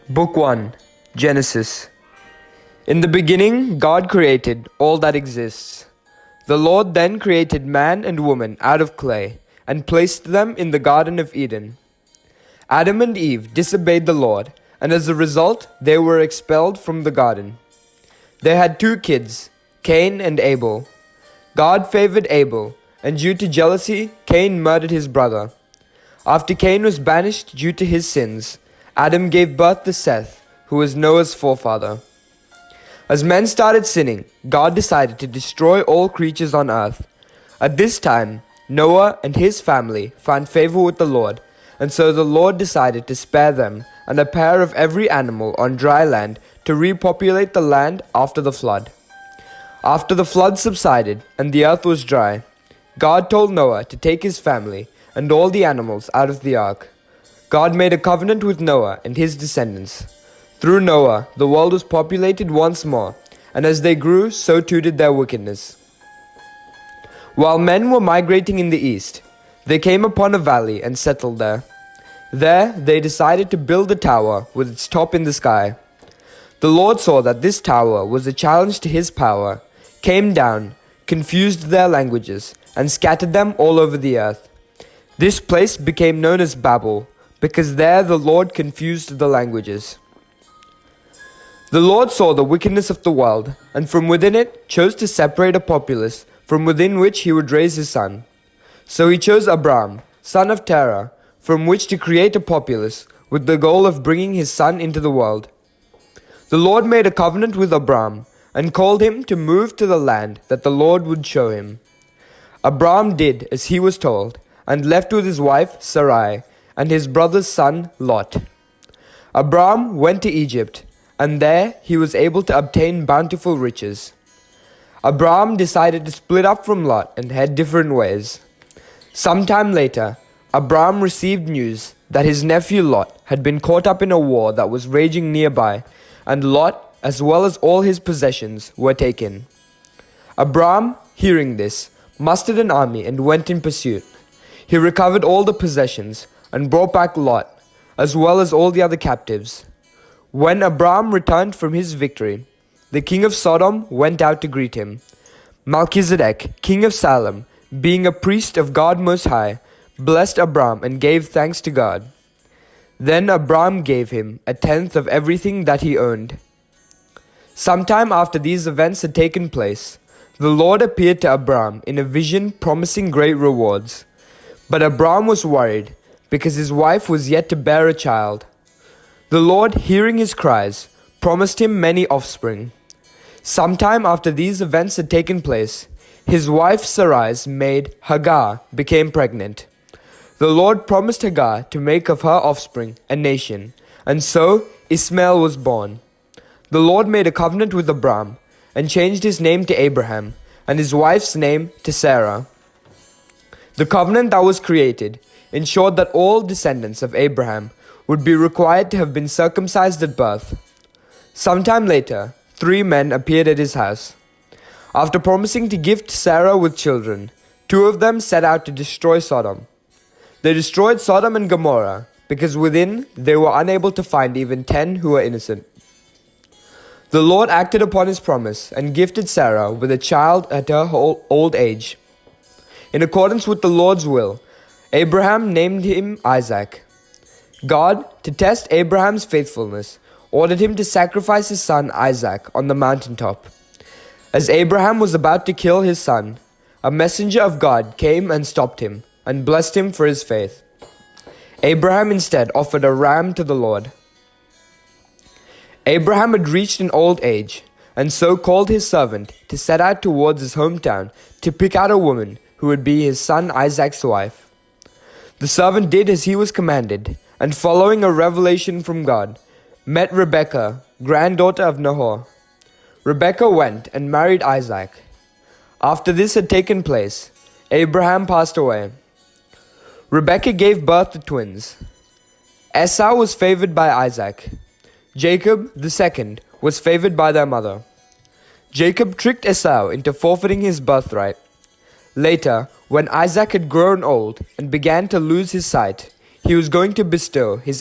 Book 1, Genesis. In the beginning, God created all that exists. The Lord then created man and woman out of clay and placed them in the Garden of Eden. Adam and Eve disobeyed the Lord, and as a result, they were expelled from the garden. They had 2 kids, Cain and Abel. God favored Abel, and due to jealousy, Cain murdered his brother. After Cain was banished due to his sins, Adam gave birth to Seth, who was Noah's forefather. As men started sinning, God decided to destroy all creatures on earth. At this time, Noah and his family found favor with the Lord, and so the Lord decided to spare them and a pair of every animal on dry land to repopulate the land after the flood. After the flood subsided and the earth was dry, God told Noah to take his family and all the animals out of the ark. God made a covenant with Noah and his descendants. Through Noah, the world was populated once more, and as they grew, so too did their wickedness. While men were migrating in the east, they came upon a valley and settled there. There, they decided to build a tower with its top in the sky. The Lord saw that this tower was a challenge to his power, came down, confused their languages, and scattered them all over the earth. This place became known as Babel, because there the Lord confused the languages. The Lord saw the wickedness of the world, and from within it chose to separate a populace, from within which he would raise his son. So he chose Abram, son of Terah, from which to create a populace, with the goal of bringing his son into the world. The Lord made a covenant with Abram, and called him to move to the land that the Lord would show him. Abram did as he was told, and left with his wife Sarai, and his brother's son Lot. Abram went to Egypt, and there he was able to obtain bountiful riches. Abram decided to split up from Lot and head different ways. Sometime later, Abram received news that his nephew Lot had been caught up in a war that was raging nearby, and Lot, as well as all his possessions, were taken. Abram, hearing this, mustered an army and went in pursuit. He recovered all the possessions and brought back Lot, as well as all the other captives. When Abram returned from his victory, the king of Sodom went out to greet him. Melchizedek, king of Salem, being a priest of God Most High, blessed Abram and gave thanks to God. Then Abram gave him 1/10 of everything that he owned. Sometime after these events had taken place, the Lord appeared to Abram in a vision promising great rewards. But Abram was worried, because his wife was yet to bear a child. The Lord, hearing his cries, promised him many offspring. Sometime after these events had taken place, his wife Sarai's maid Hagar became pregnant. The Lord promised Hagar to make of her offspring a nation, and so Ishmael was born. The Lord made a covenant with Abram, and changed his name to Abraham, and his wife's name to Sarah. The covenant that was created ensured that all descendants of Abraham would be required to have been circumcised at birth. Sometime later, 3 men appeared at his house. After promising to gift Sarah with children, 2 of them set out to destroy Sodom. They destroyed Sodom and Gomorrah, because within they were unable to find even 10 who were innocent. The Lord acted upon his promise and gifted Sarah with a child at her old age. In accordance with the Lord's will, Abraham named him Isaac. God, to test Abraham's faithfulness, ordered him to sacrifice his son Isaac on the mountaintop. As Abraham was about to kill his son, a messenger of God came and stopped him, and blessed him for his faith. Abraham instead offered a ram to the Lord. Abraham had reached an old age, and so called his servant to set out towards his hometown to pick out a woman who would be his son Isaac's wife. The servant did as he was commanded, and following a revelation from God, met Rebekah, granddaughter of Nahor. Rebekah went and married Isaac. After this had taken place, Abraham passed away. Rebekah gave birth to twins. Esau was favored by Isaac. Jacob, the second, was favored by their mother. Jacob tricked Esau into forfeiting his birthright. Later, when Isaac had grown old and began to lose his sight, he was going to bestow his